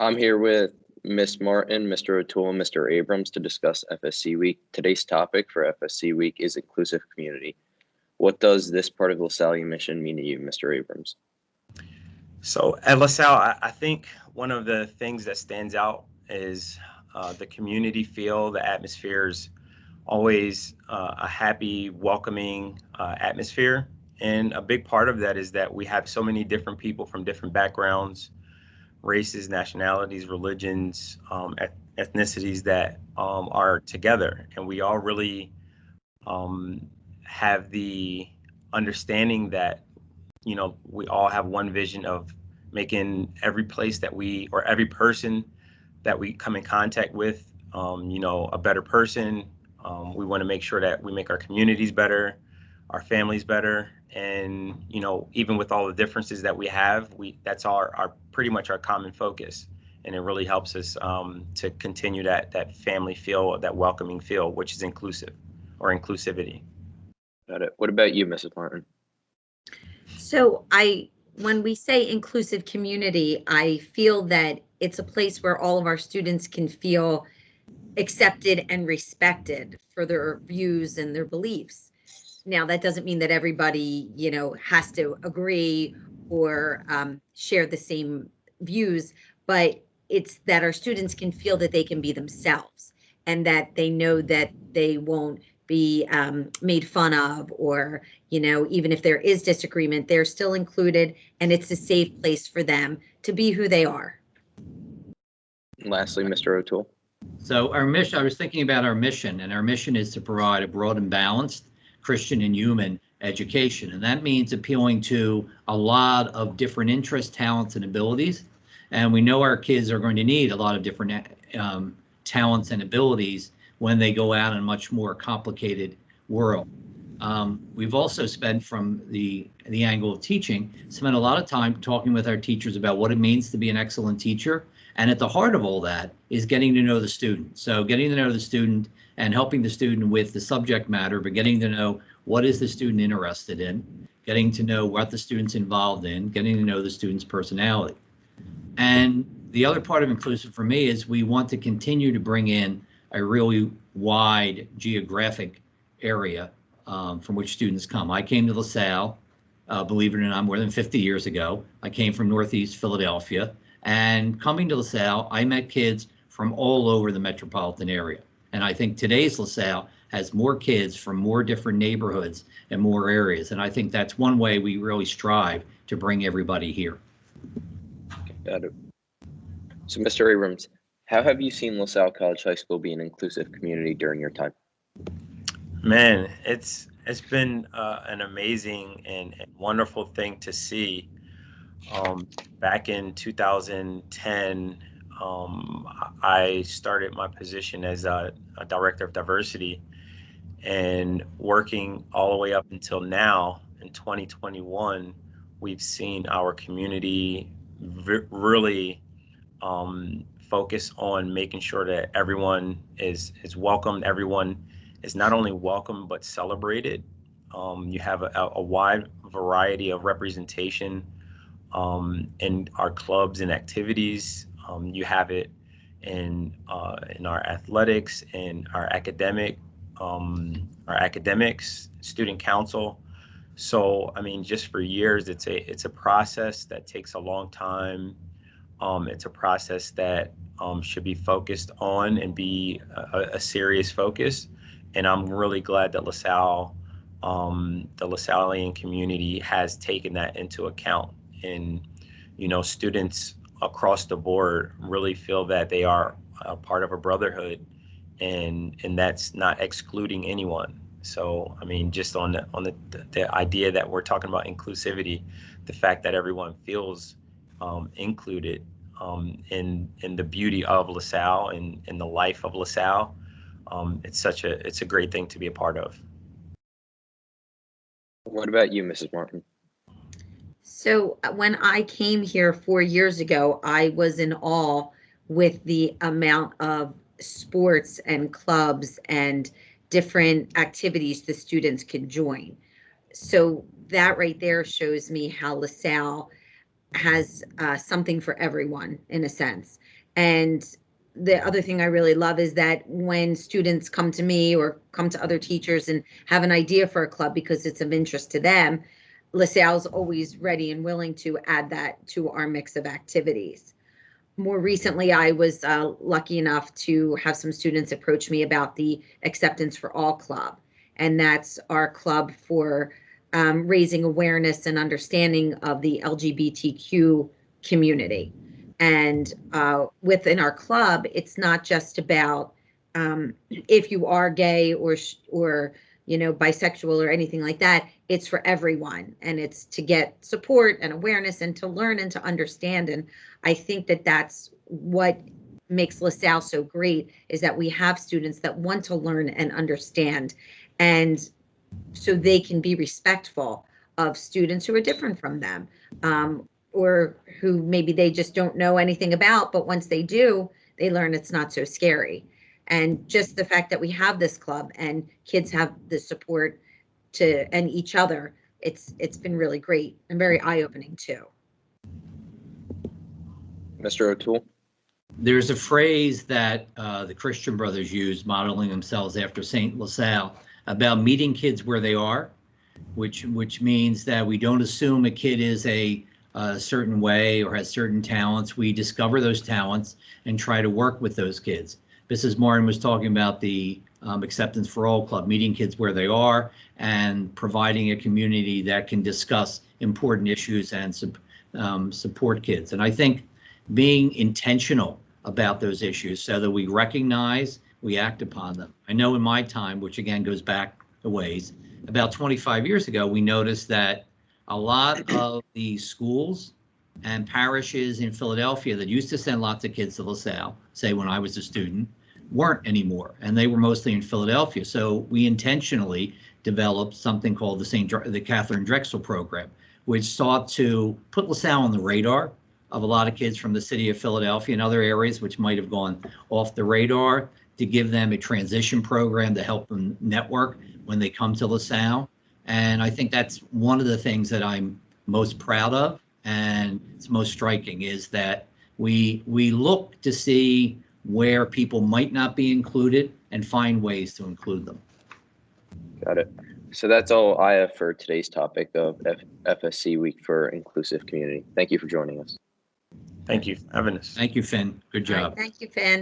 I'm here with Miss Martin, Mr. O'Toole, and Mr. Abrams to discuss FSC Week. Today's topic for FSC Week is inclusive community. What does this part of the Lasallian mission mean to you, Mr. Abrams? So at LaSalle, I think one of the things that stands out is the community feel. The atmosphere is always a happy, welcoming atmosphere. And a big part of that is that we have so many different people from different backgrounds, races, nationalities, religions, ethnicities that are together. And we all really have the understanding that, you know, we all have one vision of making every place that we, or every person that we come in contact with, you know, a better person. We want to make sure that we make our communities better, our families better. And, you know, even with all the differences that we have, that's our pretty much our common focus. And it really helps us to continue that family feel, that welcoming feel, which is inclusive or inclusivity. Got it. What about you, Mrs. Martin? So when we say inclusive community, I feel that it's a place where all of our students can feel accepted and respected for their views and their beliefs. Now, that doesn't mean that everybody, you know, has to agree or share the same views, but it's that our students can feel that they can be themselves and that they know that they won't be made fun of, or, you know, even if there is disagreement, they're still included and it's a safe place for them to be who they are. Lastly, Mr. O'Toole. So our mission, I was thinking about our mission, and our mission is to provide a broad and balanced Christian and human education. And that means appealing to a lot of different interests, talents, and abilities. And we know our kids are going to need a lot of different talents and abilities when they go out in a much more complicated world. We've also spent, from the angle of teaching, spent a lot of time talking with our teachers about what it means to be an excellent teacher. And at the heart of all that is getting to know the student. So getting to know the student and helping the student with the subject matter, but getting to know what is the student interested in, getting to know what the student's involved in, getting to know the student's personality. And the other part of inclusive for me is we want to continue to bring in a really wide geographic area from which students come. I came to LaSalle, believe it or not, more than 50 years ago. I came from Northeast Philadelphia, and coming to LaSalle, I met kids from all over the metropolitan area. And I think today's LaSalle has more kids from more different neighborhoods and more areas. And I think that's one way we really strive to bring everybody here. Got it. So, Mr. Abrams, how have you seen LaSalle College High School be an inclusive community during your time? Man, it's been an amazing and wonderful thing to see. Back in 2010, I started my position as a director of diversity, and working all the way up until now in 2021, we've seen our community really focus on making sure that everyone is welcomed. Everyone is not only welcomed but celebrated. You have a wide variety of representation in our clubs and activities. You have it in our athletics, in our academics, student council. So, I mean, just for years, it's a process that takes a long time. It's a process that should be focused on and be a serious focus. And I'm really glad that LaSalle, the Lasallian community, has taken that into account. And, you know, students across the board really feel that they are a part of a brotherhood, and that's not excluding anyone. So, I mean, just on the idea that we're talking about inclusivity, the fact that everyone feels included in the beauty of LaSalle and in the life of LaSalle, it's a great thing to be a part of. What about you, Mrs. Martin? So when I came here 4 years ago, I was in awe with the amount of sports and clubs and different activities the students could join. So that right there shows me how LaSalle has something for everyone, in a sense. And the other thing I really love is that when students come to me or come to other teachers and have an idea for a club because it's of interest to them, LaSalle's always ready and willing to add that to our mix of activities. More recently, I was lucky enough to have some students approach me about the Acceptance for All Club. And that's our club for raising awareness and understanding of the LGBTQ community. And within our club, it's not just about if you are gay or bisexual or anything like that. It's for everyone, and it's to get support and awareness and to learn and to understand. And I think that that's what makes LaSalle so great, is that we have students that want to learn and understand, and so they can be respectful of students who are different from them, or who maybe they just don't know anything about, but once they do, they learn it's not so scary. And just the fact that we have this club and kids have the support and each other, it's been really great and very eye-opening too. Mr. O'Toole? There's a phrase that the Christian Brothers use, modeling themselves after St. LaSalle, about meeting kids where they are, which means that we don't assume a kid is a certain way or has certain talents. We discover those talents and try to work with those kids. Mrs. Martin was talking about the Acceptance for All Club, meeting kids where they are and providing a community that can discuss important issues and support kids. And I think being intentional about those issues so that we recognize, we act upon them. I know in my time, which again goes back a ways, about 25 years ago, we noticed that a lot of the schools and parishes in Philadelphia that used to send lots of kids to LaSalle, say when I was a student, weren't anymore, and they were mostly in Philadelphia. So we intentionally developed something called the Catherine Drexel program, which sought to put LaSalle on the radar of a lot of kids from the city of Philadelphia and other areas which might have gone off the radar, to give them a transition program to help them network when they come to LaSalle. And I think that's one of the things that I'm most proud of, and it's most striking, is that we look to see where people might not be included and find ways to include them. Got it. So that's all I have for today's topic of FSC Week for Inclusive Community. Thank you for joining us. Thank you for having us. Thank you, Finn. Good All right, job. thank you, Finn.